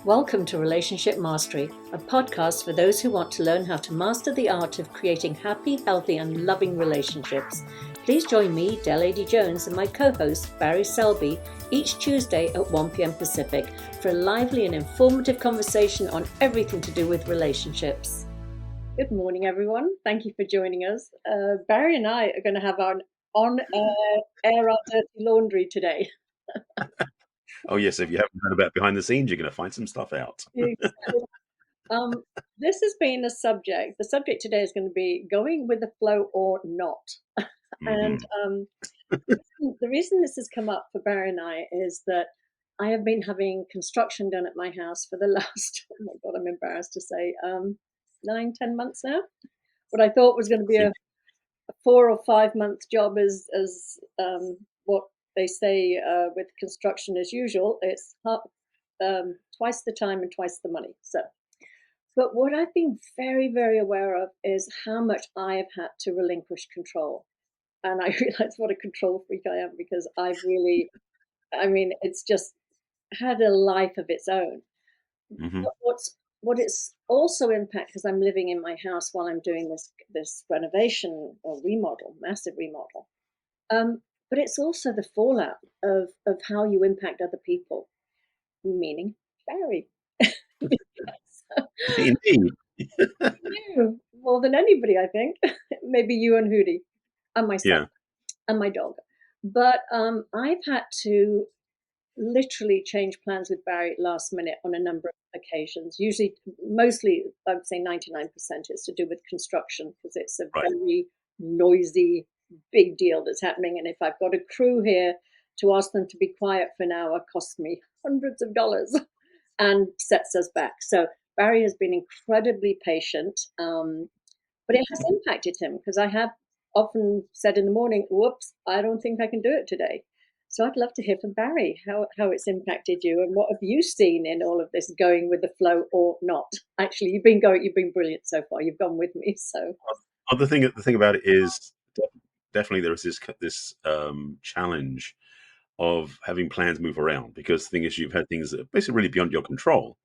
Welcome to Relationship Mastery, a podcast for those who want to learn how to master the art of creating happy, healthy, and loving relationships. Please join me, Adey-Jones, and my co-host, Barry Selby, each Tuesday at 1 p.m. Pacific for a lively and informative conversation on everything to do with relationships. Good morning, everyone. Thank you for joining us. Barry and I are going to have our air our dirty laundry today. Oh, yes. If you haven't heard about behind the scenes, you're going to find some stuff out. This has been a subject. The subject today is going to be going with the flow or not. And the reason this has come up for Barry and I is that I have been having construction done at my house for the last, oh my God, I'm embarrassed to say, 9-10 months now. What I thought was going to be a 4 or 5 month job as what they say with construction as usual. It's twice the time and twice the money. But what I've been very, very aware of is how much I have had to relinquish control. And I realize what a control freak I am because it's just had a life of its own. But what it's also impacted, because I'm living in my house while I'm doing this renovation or remodel, massive remodel. But it's also the fallout of how you impact other people, meaning Barry. Indeed. You, more than anybody, I think. Maybe you and Hootie and myself and my dog. But I've had to literally change plans with Barry last minute on a number of occasions. Mostly, I would say 99% is to do with construction because it's a very noisy, big deal that's happening. And if I've got a crew here, to ask them to be quiet for an hour costs me hundreds of dollars and sets us back. So Barry has been incredibly patient, but it has impacted him because I have often said in the morning, whoops, I don't think I can do it today. So I'd love to hear from Barry how it's impacted you and what have you seen in all of this going with the flow or not. Actually, you've been brilliant so far. You've gone with me. So the thing about it is definitely there is this challenge of having plans move around because the thing is you've had things that are basically really beyond your control.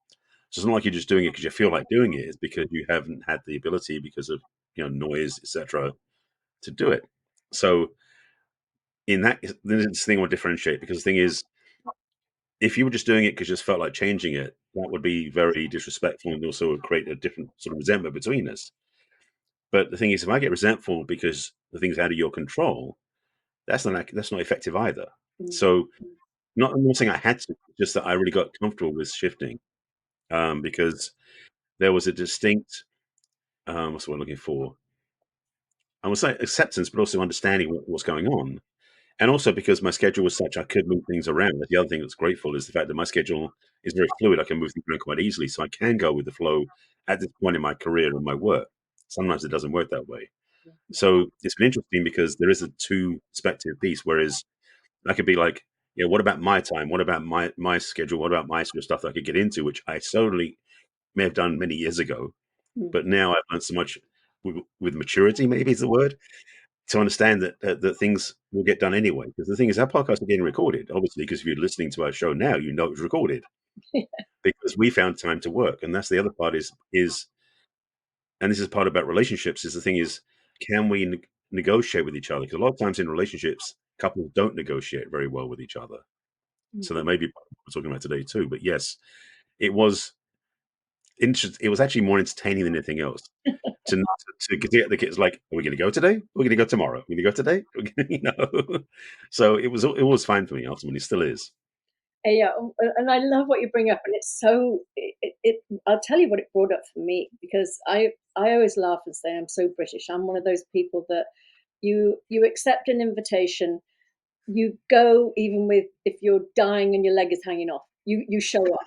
So it's not like you're just doing it because you feel like doing it. It's because you haven't had the ability because of noise, etc., to do it. So in that, this thing will differentiate because the thing is, if you were just doing it because you just felt like changing it, that would be very disrespectful and also would create a different sort of resentment between us. But the thing is, if I get resentful because the thing's out of your control, that's not effective either. So, I'm not saying I had to, just that I really got comfortable with shifting because there was a distinct, what's the word I'm looking for? I would say acceptance, but also understanding what's going on. And also because my schedule was such, I could move things around. The other thing that's grateful is the fact that my schedule is very fluid. I can move things around quite easily. So I can go with the flow at this point in my career and my work. Sometimes it doesn't work that way. So it's been interesting because there is a two perspective piece, whereas I could be like, what about my time? What about my schedule? What about my sort of stuff that I could get into, which I totally may have done many years ago. But now I've learned so much with maturity, maybe is the word, to understand that things will get done anyway. Because the thing is, our podcast are getting recorded, obviously, because if you're listening to our show now, you know it's recorded. Because we found time to work. And that's the other part is and this is part about relationships, is the thing is, can we negotiate with each other? Because a lot of times in relationships, couples don't negotiate very well with each other. So that may be what we're talking about today too. But yes, it was actually more entertaining than anything else. to get the kids like, are we going to go today? We're going to go tomorrow. We're going to go today. So it was fine for me ultimately. Still is. Yeah, and I love what you bring up, and it's so. I'll tell you what it brought up for me because I always laugh and say I'm so British. I'm one of those people that you accept an invitation, you go even if you're dying and your leg is hanging off. You show up.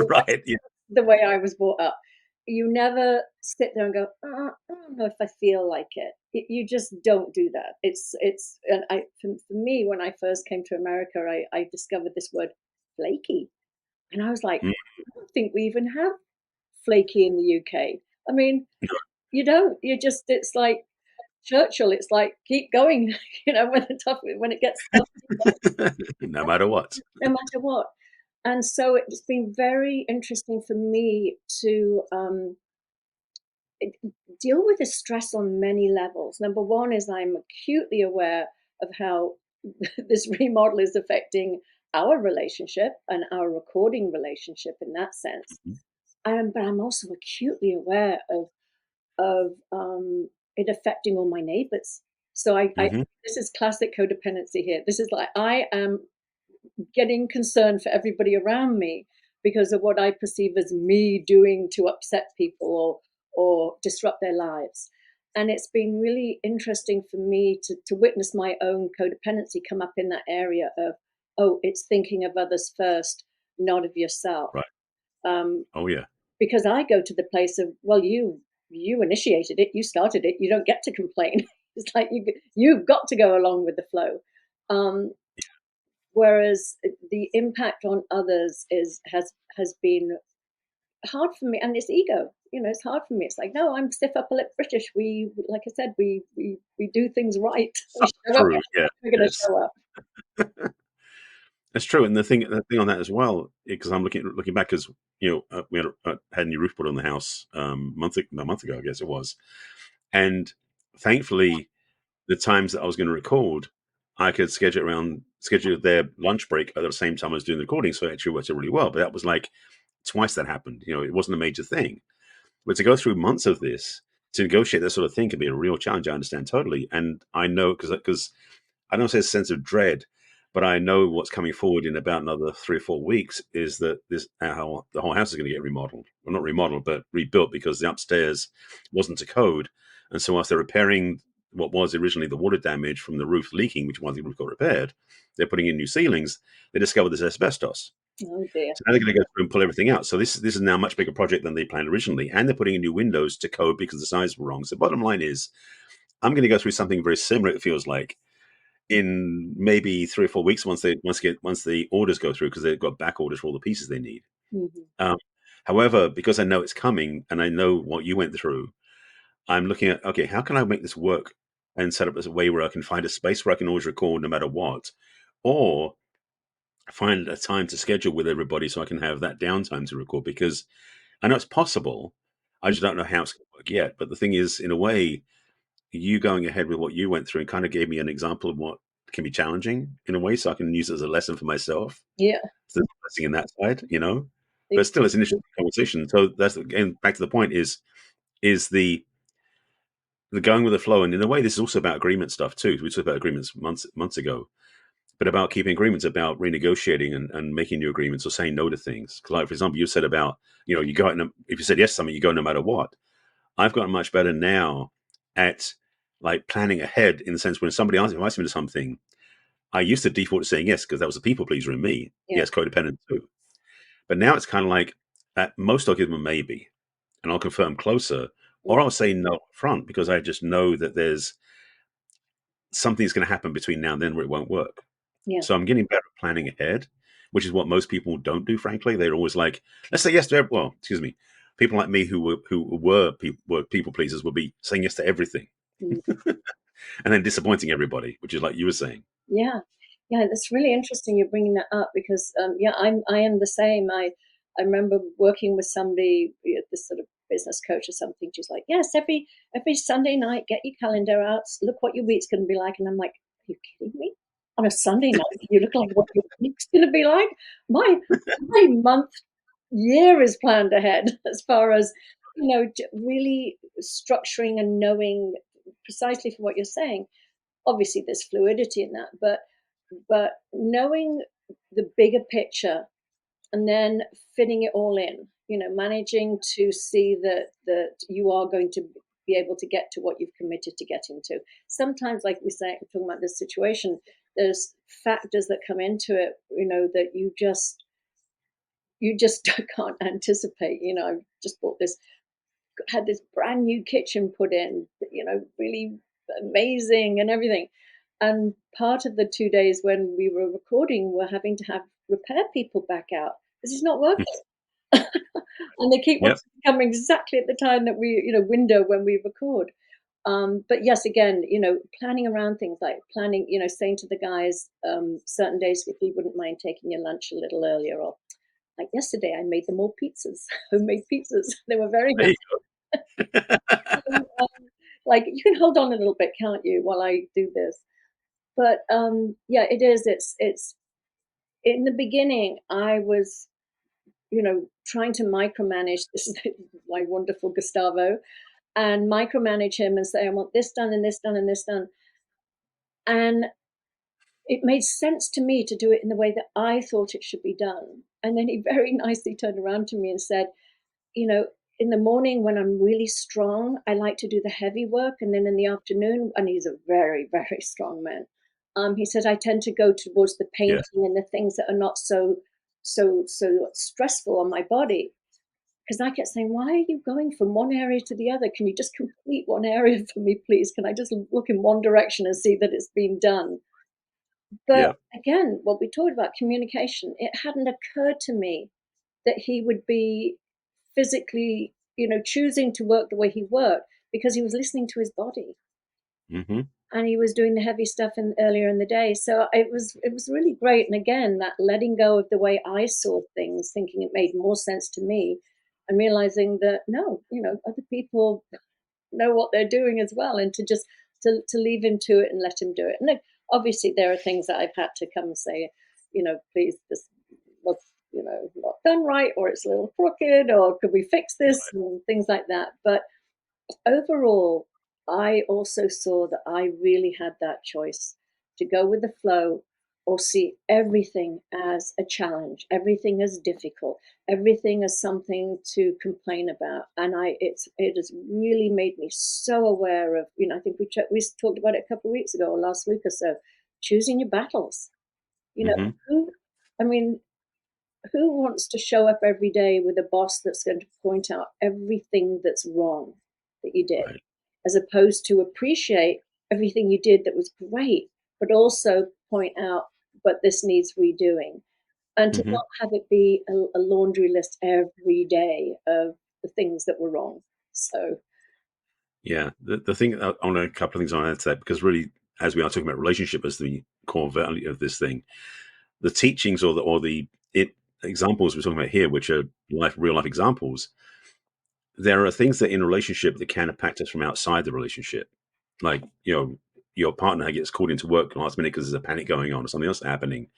Right. Yeah. The way I was brought up. You never sit there and go, I don't know if I feel like it. You just don't do that. For me, when I first came to America, I discovered this word flaky. And I was like, I don't think we even have flaky in the UK. I mean, you don't. It's like Churchill. It's like, keep going, when it gets tough. No matter what. No matter what. And so it's been very interesting for me to deal with the stress on many levels. Number one is I'm acutely aware of how this remodel is affecting our relationship and our recording relationship in that sense. Mhm. But I'm also acutely aware of it affecting all my neighbors. So I Mhm. this is classic codependency here. This is like I am getting concerned for everybody around me because of what I perceive as me doing to upset people or disrupt their lives. And it's been really interesting for me to witness my own codependency come up in that area of, oh, it's thinking of others first, not of yourself. Right. Um, Oh, yeah. because I go to the place of, well, you initiated it, you started it, you don't get to complain. It's like you've got to go along with the flow. Um, Whereas the impact on others has been hard for me, and it's ego. It's hard for me. It's like, no, I'm stiff upper lip British. We, like I said, we do things right. We show up. True. Yeah. We're going to Yes. show up. That's true. And the thing on that as well, because I'm looking back, as we had a new roof put on the house a month ago, I guess it was, and thankfully, the times that I was going to record, I could schedule their lunch break at the same time I was doing the recording, so it actually worked out really well. But that was like twice that happened. It wasn't a major thing, but to go through months of this to negotiate that sort of thing can be a real challenge. I understand totally, and I know because I don't say a sense of dread, but I know what's coming forward in about another 3 or 4 weeks is that how the whole house is going to get remodeled. Well, not remodeled, but rebuilt because the upstairs wasn't to code. And so whilst they're repairing what was originally the water damage from the roof leaking, which once the roof got repaired, they're putting in new ceilings. They discovered there's asbestos. Oh dear. So now they're going to go through and pull everything out. So this is now a much bigger project than they planned originally, and they're putting in new windows to code because the size were wrong. So bottom line is, I'm going to go through something very similar. It feels like in maybe 3 or 4 weeks once the orders go through because they've got back orders for all the pieces they need. Mm-hmm. Um, However, because I know it's coming and I know what you went through, I'm looking at, okay, how can I make this work and set up as a way where I can find a space where I can always record no matter what, or find a time to schedule with everybody so I can have that downtime to record, because I know it's possible. I just don't know how it's going to work yet. But the thing is, in a way, you going ahead with what you went through and kind of gave me an example of what can be challenging in a way, so I can use it as a lesson for myself. Yeah. So there's a blessing in that side. But still, it's an interesting conversation. So that's again back to the point: is the going with the flow, and in a way, this is also about agreement stuff too. We talked about agreements months ago, but about keeping agreements, about renegotiating and making new agreements or saying no to things. 'Cause like for example, you said about you go out and if you said yes to something, you go no matter what. I've gotten much better now at like planning ahead in the sense when somebody invites me to something, I used to default to saying yes because that was a people pleaser in me. Yeah. Yes, codependent too. But now it's kind of like at most I'll give them a maybe and I'll confirm closer, or I'll say no up front because I just know that there's something's going to happen between now and then where it won't work. Yeah. So I'm getting better at planning ahead, which is what most people don't do. Frankly, they're always like, let's say yes to well, excuse me. People like me were people pleasers will be saying yes to everything Mm. and then disappointing everybody, which is like you were saying. Yeah, yeah, that's really interesting you're bringing that up because yeah, I am the same. I remember working with somebody, this sort of business coach or something. She's like, yes, every Sunday night, get your calendar out. Look what your week's going to be like. And I'm like, are you kidding me? On a Sunday night, you look like what your week's going to be like. My month, year is planned ahead as far as really structuring and knowing precisely for what you're saying. Obviously there's fluidity in that, but knowing the bigger picture and then fitting it all in, managing to see that you are going to be able to get to what you've committed to getting to. Sometimes, like we say, talking about this situation, there's factors that come into it, that you just can't anticipate. I just bought this had this brand new kitchen put in, really amazing and everything. And part of the 2 days when we were recording, we're having to have repair people back out because it's not working. And they keep Yep. wanting to come exactly at the time that window when we record. But yes, again, planning around things like planning, saying to the guys certain days if you wouldn't mind taking your lunch a little earlier, or like yesterday, I made them all pizzas, homemade pizzas. They were very There you go. happy. Like, you can hold on a little bit, can't you, while I do this? But yeah, it is. It's in the beginning, I was, trying to micromanage this my wonderful Gustavo, and micromanage him and say, I want this done and this done and this done. And it made sense to me to do it in the way that I thought it should be done. And then he very nicely turned around to me and said, you know, in the morning when I'm really strong, I like to do the heavy work. And then in the afternoon, and he's a very, very strong man. He said, I tend to go towards the Yeah, painting and the things that are not so stressful on my body. Because I kept saying, why are you going from one area to the other? Can you just complete one area for me, please? Can I just look in one direction and see that it's been done? But yeah. again, what we talked about communication, it hadn't occurred to me that he would be physically, choosing to work the way he worked because he was listening to his body Hmm. and he was doing the heavy stuff earlier in the day. So it was really great. And again, that letting go of the way I saw things, thinking it made more sense to me, and realizing that no, other people know what they're doing as well, and to just to leave him to it and let him do it. And then, obviously, there are things that I've had to come and say, please, this was not done right, or it's a little crooked, or could we fix this, and things like that. But overall, I also saw that I really had that choice to go with the flow or see everything as a challenge, everything as difficult, everything as something to complain about. And it has really made me so aware of, I think we talked about it a couple of weeks ago or last week or so, choosing your battles. You know, Hmm. who I mean, who wants to show up every day with a boss that's going to point out everything that's wrong that you did, Right. as opposed to appreciate everything you did that was great, but also point out, but this needs redoing, and to Hmm. not have it be a laundry list every day of the things that were wrong. So, Yeah. The thing on a couple of things I want to add to that, because really, as we are talking about relationship as the core value of this thing, the teachings or the examples we're talking about here, which are real life examples, there are things that in a relationship that can impact us from outside the relationship. Like, your partner gets called into work last minute because there's a panic going on or something else happening.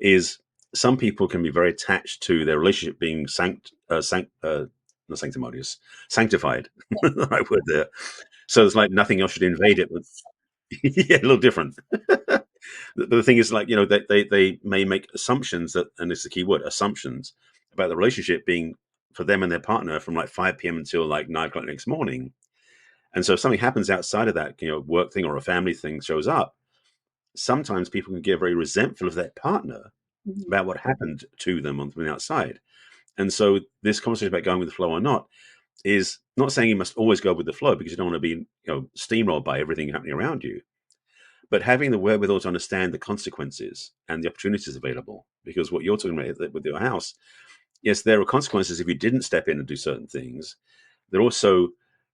Is some people can be very attached to their relationship being not sanctimonious, sanctified. The right word there. So it's like nothing else should invade it. Yeah, a little different. The thing is, like, they may make assumptions that, and it's the key word, assumptions about the relationship being for them and their partner from like 5 p.m. until like 9 o'clock next morning. And so if something happens outside of that, work thing or a family thing shows up, sometimes people can get very resentful of their partner mhm, about what happened to them from the outside. And so this conversation about going with the flow or not is not saying you must always go with the flow because you don't want to be, steamrolled by everything happening around you, but having the wherewithal to understand the consequences and the opportunities available. Because what you're talking about with your house, yes, there are consequences if you didn't step in and do certain things. There are also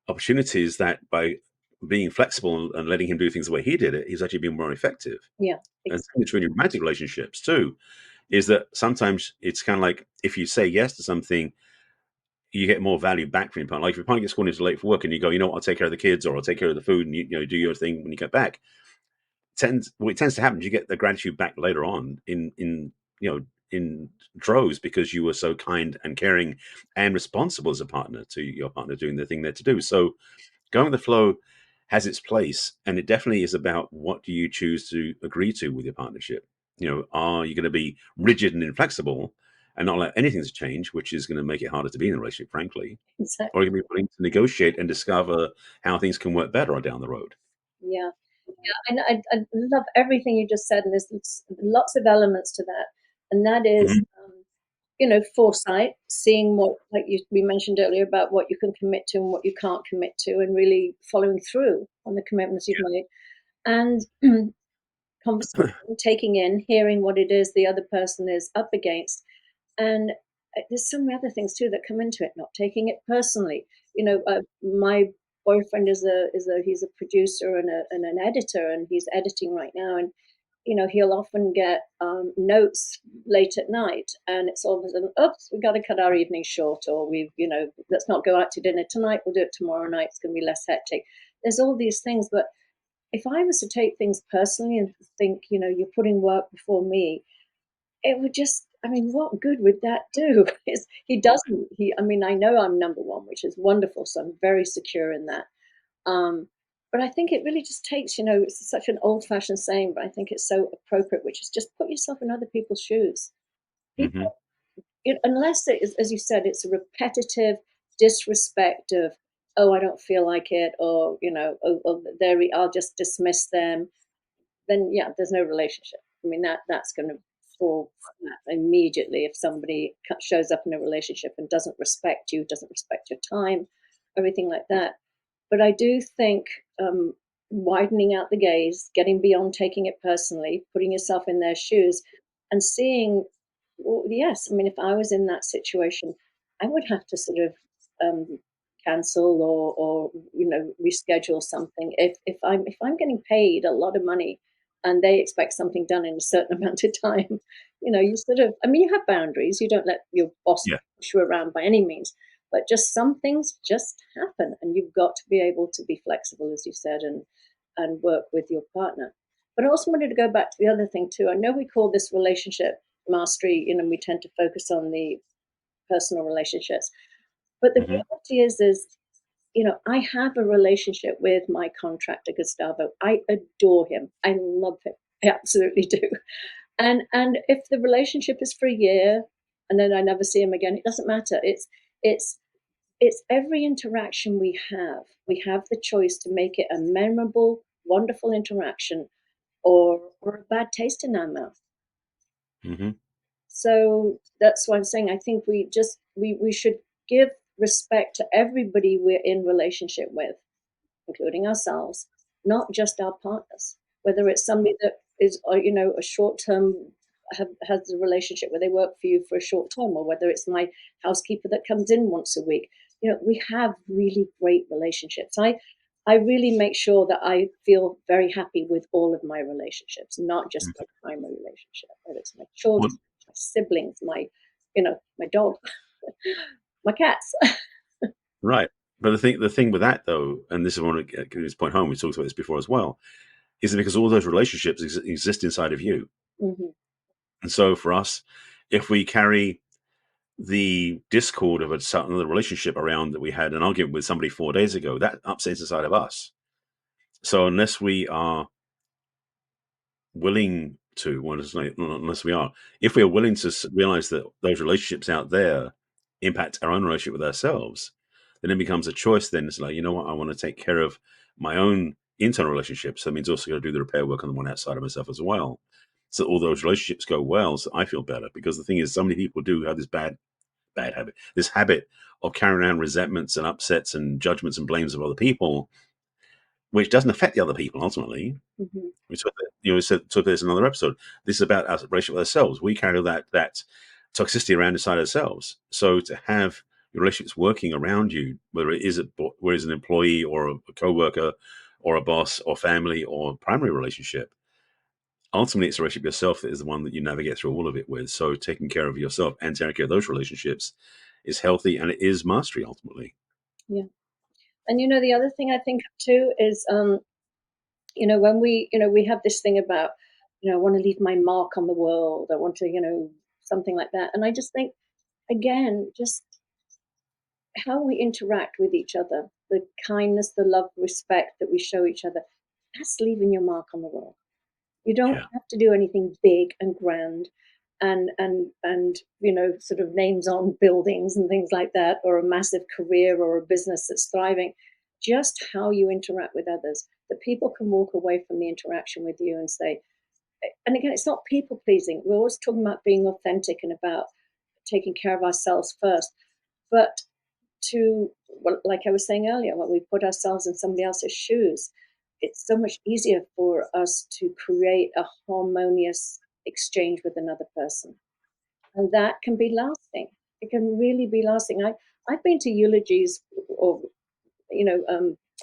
opportunities that by being flexible and letting him do things the way he did it, he's actually been more effective. yeah, And same between your romantic relationships too, is that sometimes it's kind of like if you say yes to something, you get more value back from your partner. Like if your partner gets called into late for work and you go, I'll take care of the kids or I'll take care of the food and you do your thing when you get back. What tends to happen is you get the gratitude back later on in droves because you were so kind and caring and responsible as a partner to your partner doing the thing they're to do. So going with the flow has its place, and it definitely is about what do you choose to agree to with your partnership. Are you going to be rigid and inflexible and not let anything to change, which is going to make it harder to be in a relationship, frankly, or are you exactly. going to be willing to negotiate and discover how things can work better down the road? Yeah. And I love everything you just said, and there's lots of elements to that, and that is, Hmm. foresight, seeing what, like we mentioned earlier, about what you can commit to and what you can't commit to, and really following through on the commitments you've made, and conversation, taking in, hearing what it is the other person is up against, and there's so many other things too that come into it. Not taking it personally. My boyfriend he's a producer and an editor, and he's editing right now, and he'll often get notes late at night, and it's all of a sudden, oops, we've got to cut our evening short, or let's not go out to dinner tonight, we'll do it tomorrow night, it's going to be less hectic. There's all these things, but if I was to take things personally and think, you're putting work before me, it would just, I mean, what good would that do? He doesn't, I know I'm number one, which is wonderful. So I'm very secure in that. But I think it really just takes, it's such an old fashioned saying, but I think it's so appropriate, which is just put yourself in other people's shoes. Hmm. People, unless it is, as you said, it's a repetitive disrespect of, oh, I don't feel like it, or, I'll just dismiss them, then yeah, there's no relationship. That's going to fall flat immediately if somebody shows up in a relationship and doesn't respect you, doesn't respect your time, everything like that. But I do think widening out the gaze, getting beyond taking it personally, putting yourself in their shoes, and seeing, well, yes, if I was in that situation, I would have to sort of um, cancel or reschedule something if I'm getting paid a lot of money and they expect something done in a certain amount of time. You sort of, you have boundaries. You don't let your boss Yeah. push you around by any means, but just some things just happen, and you've got to be able to be flexible, as you said, and work with your partner. But I also wanted to go back to the other thing too. I know we call this relationship mastery, we tend to focus on the personal relationships, but the Hmm. reality is I have a relationship with my contractor Gustavo. I adore him. I love him. I absolutely do. And if the relationship is for a year and then I never see him again, it doesn't matter. It's it's every interaction we have. We have the choice to make it a memorable, wonderful interaction, or a bad taste in our mouth. Hmm. So that's why I'm saying I think we should give respect to everybody we're in relationship with, including ourselves, not just our partners. Whether it's somebody that is, a short term, has a relationship where they work for you for a short term, or whether it's my housekeeper that comes in once a week. We have really great relationships. I really make sure that I feel very happy with all of my relationships, not just my primary relationship, whether it's my children, Well, my siblings, my dog, my cats. right. But the thing with that though, and this is one of this point home. We talked about this before as well. Is it because all those relationships exist inside of you? Hmm. And so for us, if we carry the discord of another relationship around that we had an argument with somebody 4 days ago, that upsets inside of us. So unless we are willing to, well, unless we are, if we are willing to realize that those relationships out there impact our own relationship with ourselves, then it becomes a choice. Then it's like, you know what, I want to take care of my own internal relationships. So that means also got to do the repair work on the one outside of myself as well. So all those relationships go well, so I feel better. Because the thing is, so many people do have this bad habit, this habit of carrying around resentments and upsets and judgments and blames of other people, which doesn't affect the other people ultimately. Hmm. We took we took this in another episode. This is about our relationship with ourselves. We carry that toxicity around inside ourselves. So to have your relationships working around you, whether it is an employee or a coworker or a boss or family or primary relationship, ultimately it's a relationship with yourself that is the one that you navigate through all of it with. So taking care of yourself and taking care of those relationships is healthy, and it is mastery ultimately. Yeah. And the other thing I think of too is, when we have this thing about, I want to leave my mark on the world. I want to, something like that. And I just think, again, just how we interact with each other, the kindness, the love, respect that we show each other, that's leaving your mark on the world. You don't Yeah. have to do anything big and grand and sort of names on buildings and things like that, or a massive career or a business that's thriving. Just how you interact with others, that people can walk away from the interaction with you and say, and again, it's not people pleasing. We're always talking about being authentic and about taking care of ourselves first. But well, like I was saying earlier, when we put ourselves in somebody else's shoes, it's so much easier for us to create a harmonious exchange with another person. And that can be lasting. It can really be lasting. I've been to eulogies or,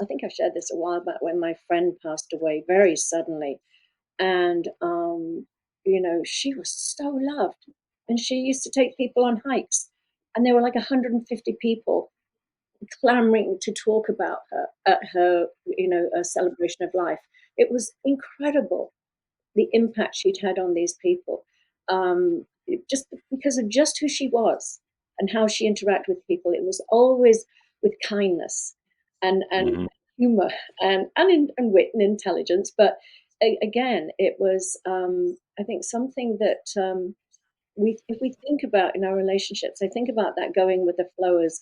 I think I shared this a while back when my friend passed away very suddenly. And, she was so loved. And she used to take people on hikes. And there were like 150 people clamoring to talk about her at her, a celebration of life. It was incredible the impact she'd had on these people, just because of just who she was and how she interacted with people. It was always with kindness and Hmm. humor and wit and intelligence. But again, it was, I think, something that if we think about in our relationships, I think about that going with the flow as,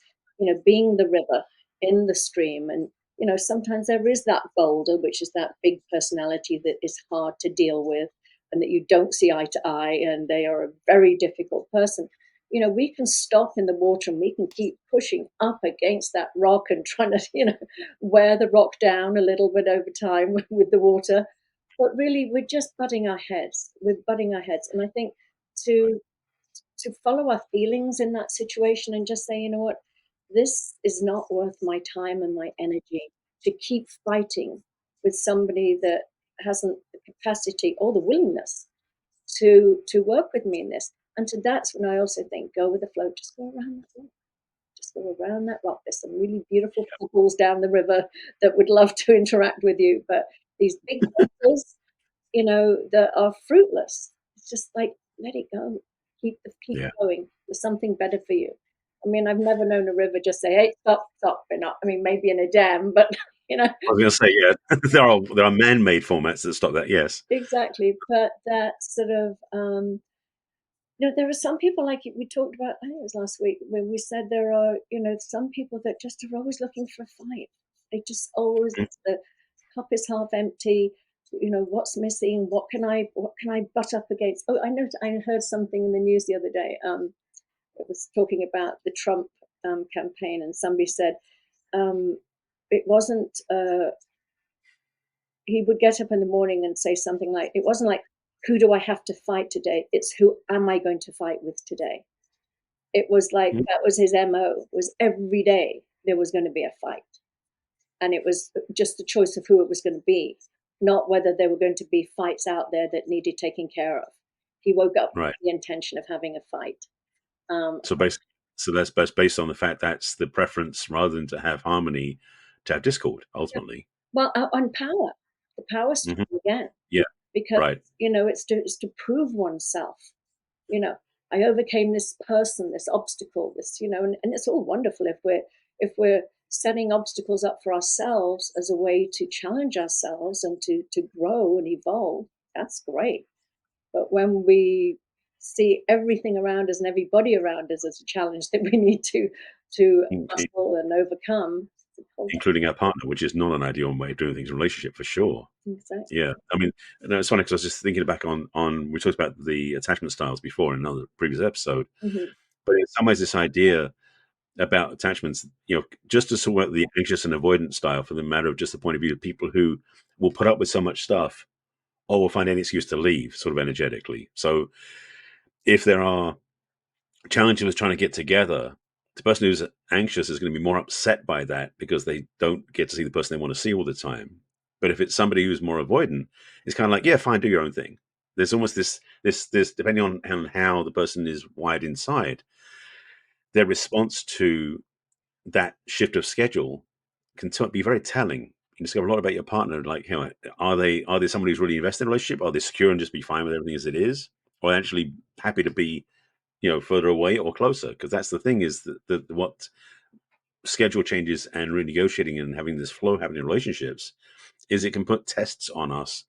being the river in the stream. And, sometimes there is that boulder, which is that big personality that is hard to deal with and that you don't see eye to eye, and they are a very difficult person. We can stop in the water and we can keep pushing up against that rock and trying to, wear the rock down a little bit over time with the water. But really, we're just butting our heads. We're butting our heads. And I think to follow our feelings in that situation and just say, what, this is not worth my time and my energy to keep fighting with somebody that hasn't the capacity or the willingness to work with me in this. And to that's when I also think, go with the flow, just go around that rock. Just go around that rock. There's some really beautiful couples down the river that would love to interact with you, but these big boulders, that are fruitless. It's just like, let it go. Keep Yeah. going. There's something better for you. I mean, I've never known a river just say, "Hey, stop, stop." And not, I mean, maybe in a dam, but I was going to say, yeah, there are man-made formats that stop that. Yes. exactly. But that sort of, there are some people like we talked about. I think it was last week when we said there are, some people that just are always looking for a fight. They just always Mm. the cup is half empty. What's missing? What can I butt up against? Oh, I heard something in the news the other day. It was talking about the Trump campaign, and somebody said um, it wasn't. He would get up in the morning and say something like, "It wasn't like who do I have to fight today? It's who am I going to fight with today." It was like Mm. that was his MO. Was every day there was going to be a fight, and it was just the choice of who it was going to be, not whether there were going to be fights out there that needed taking care of. He woke up Right. with the intention of having a fight. Um, So basically, that's based on the fact that's the preference rather than to have harmony, to have discord ultimately. well, on power, the power Hmm. struggle again, Yeah. because Right. it's to prove oneself. You know, I overcame this person, this obstacle, this, and it's all wonderful if we're setting obstacles up for ourselves as a way to challenge ourselves and to grow and evolve. That's great. But when we see everything around us and everybody around us as a challenge that we need to In- in- muscle and overcome, hold Including our partner, which is not an ideal way of doing things in a relationship for sure. on, exactly. Yeah, I mean, no, it's funny because I was just thinking back on we talked about the attachment styles before in another previous episode, Hmm. but in some ways, this idea about attachments, just to sort of the anxious and avoidant style, for the matter of just the point of view of people who will put up with so much stuff or will find any excuse to leave, sort of energetically. So, if there are challenges trying to get together, the person who's anxious is going to be more upset by that because they don't get to see the person they want to see all the time. But if it's somebody who's more avoidant, it's kind of like, yeah, fine, do your own thing. There's almost this depending on how the person is wired inside, their response to that shift of schedule can be very telling. You discover a lot about your partner. Like, are they somebody who's really invested in a relationship? Are they secure and just be fine with everything as it is, or actually happy to be further away or closer? Because that's the thing is that what schedule changes and renegotiating and having this flow happen in relationships is it can put tests on us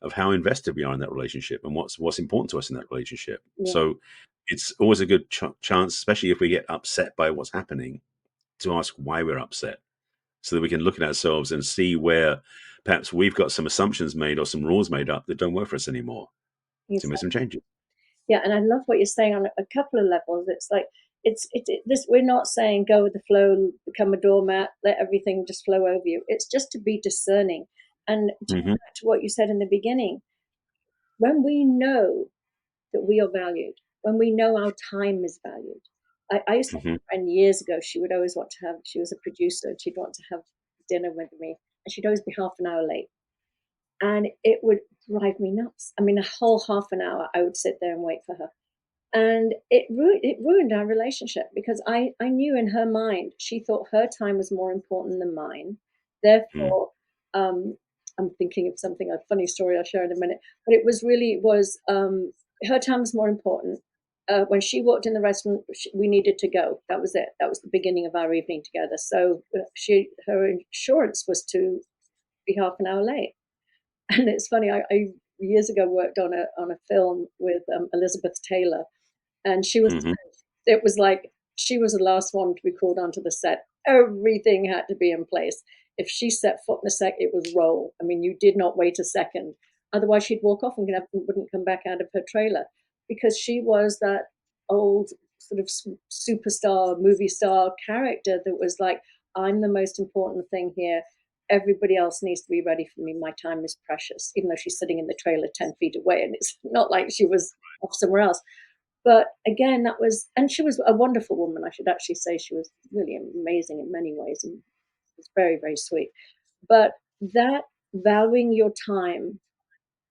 of how invested we are in that relationship and what's important to us in that relationship. Yeah, So it's always a good chance, especially if we get upset by what's happening, to ask why we're upset, so that we can look at ourselves and see where perhaps we've got some assumptions made or some rules made up that don't work for us anymore. To make some exactly. changes. Yeah, and I love what you're saying on a couple of levels. It's like this. We're not saying go with the flow, become a doormat, let everything just flow over you. It's just to be discerning. And to go Hmm. back to what you said in the beginning, when we know that we are valued, when we know our time is valued. I used to have Hmm. a friend years ago. She would always want to have. She was a producer. And she'd want to have dinner with me, and she'd always be half an hour late. And it would drive me nuts. I mean, a whole half an hour, I would sit there and wait for her. And it ruined our relationship because I knew in her mind, she thought her time was more important than mine. Mm. Therefore, I'm thinking of something, a funny story I'll share in a minute, but it was really was her time was more important. When she walked in the restaurant, we needed to go. That was it. That was the beginning of our evening together. So her insurance was to be half an hour late. And it's funny, I years ago worked on a film with Elizabeth Taylor, and she was Mm-hmm. it was like she was the last one to be called onto the set. Everything had to be in place. If she set foot in the set, it was roll. I mean, you did not wait a second. Otherwise, she'd walk off and wouldn't come back out of her trailer because she was that old sort of superstar, movie star character that was like, I'm the most important thing here. Everybody else needs to be ready for me. My time is precious, even though she's sitting in the trailer 10 feet away. And it's not like she was off somewhere else. But again, and she was a wonderful woman. I should actually say she was really amazing in many ways and was very, very sweet. But that valuing your time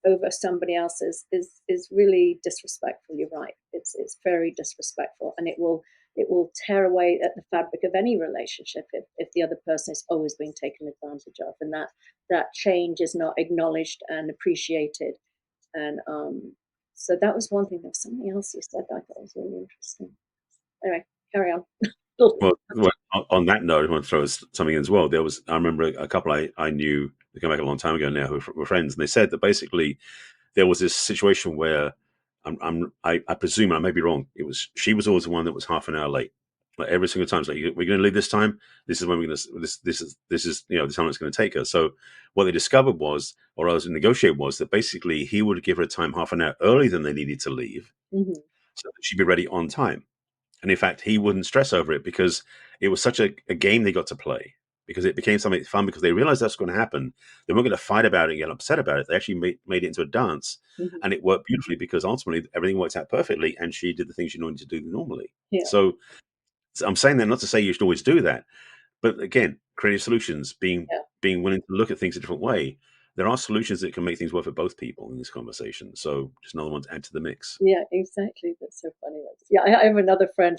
over somebody else's is really disrespectful. You're right. It's very disrespectful, and it will tear away at the fabric of any relationship if the other person is always being taken advantage of, and that change is not acknowledged and appreciated. And so that was one thing. There was something else you said that I thought was really interesting. Anyway, carry on. Well, on that note, I want to throw something in as well. I remember a couple I knew, they came back a long time ago now, who were friends, and they said that basically there was this situation where I presume, I may be wrong, she was always the one that was half an hour late. Like every single time, it's like, we're going to leave this time. This is when we're going to. This is the time it's going to take her. So what they discovered was, or I was negotiated, was that basically he would give her time half an hour earlier than they needed to leave, Mm-hmm. so that she'd be ready on time. And in fact, he wouldn't stress over it because it was such a game they got to play, because it became something fun, because they realized that's going to happen. They weren't going to fight about it and get upset about it. They actually made it into a dance, Mm-hmm. and it worked beautifully because ultimately everything worked out perfectly, and she did the things she wanted to do normally. Yeah. So I'm saying that not to say you should always do that, but again, creative solutions, being willing to look at things a different way. There are solutions that can make things work for both people in this conversation. So just another one to add to the mix. Yeah, exactly. That's so funny. I have another friend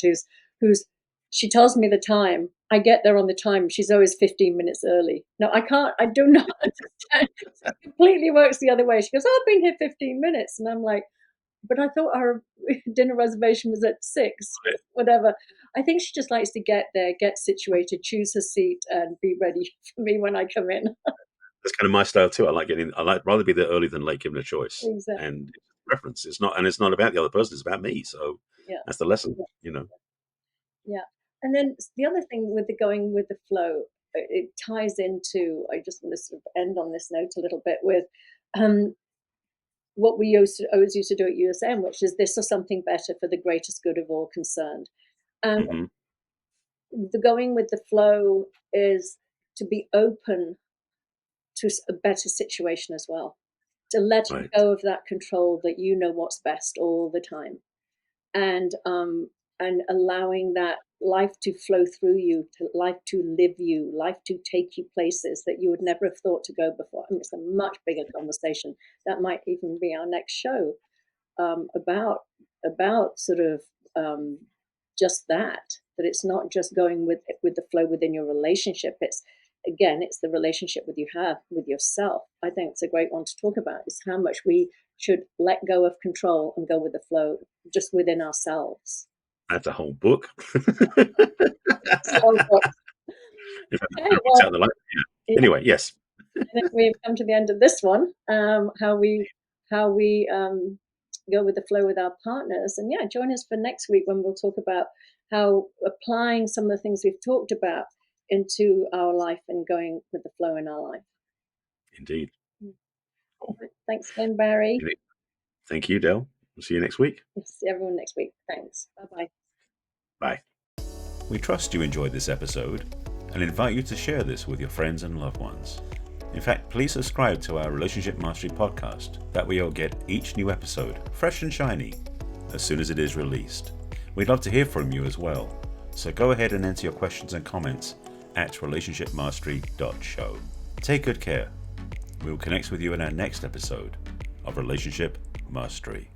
who's she tells me the time. I get there on the time. She's always 15 minutes early. No, I do not understand. It completely works the other way. She goes, oh, I've been here 15 minutes. And I'm like, but I thought our dinner reservation was at 6, whatever. I think she just likes to get there, get situated, choose her seat, and be ready for me when I come in. That's kind of my style too. I like rather be there early than late, given a choice. Exactly. And preference. It's not about the other person. It's about me. So Yeah. that's the lesson. Yeah. And then the other thing with the going with the flow, it ties into, I just want to sort of end on this note a little bit with what we always used to do at USM, which is this or something better for the greatest good of all concerned. And Mm-hmm. the going with the flow is to be open to a better situation as well, to let Right. go of that control that you know what's best all the time, and allowing that life to flow through you, to life to live you, life to take you places that you would never have thought to go before. I mean, it's a much bigger conversation. That might even be our next show, about sort of just that it's not just going with the flow within your relationship. It's the relationship you have with yourself. I think it's a great one to talk about, is how much we should let go of control and go with the flow just within ourselves. That's a whole book. So, okay, well, yeah, Anyway, yes. I think we've come to the end of this one. How we go with the flow with our partners, and yeah, join us for next week when we'll talk about how applying some of the things we've talked about into our life and going with the flow in our life. Indeed. Thanks again, Barry. Thank you, Del. We'll see you next week. See everyone next week. Thanks. Bye-bye. Bye. We trust you enjoyed this episode and invite you to share this with your friends and loved ones. In fact, please subscribe to our Relationship Mastery podcast. That way you'll get each new episode fresh and shiny as soon as it is released. We'd love to hear from you as well. So go ahead and enter your questions and comments at relationshipmastery.show. Take good care. We will connect with you in our next episode of Relationship Mastery.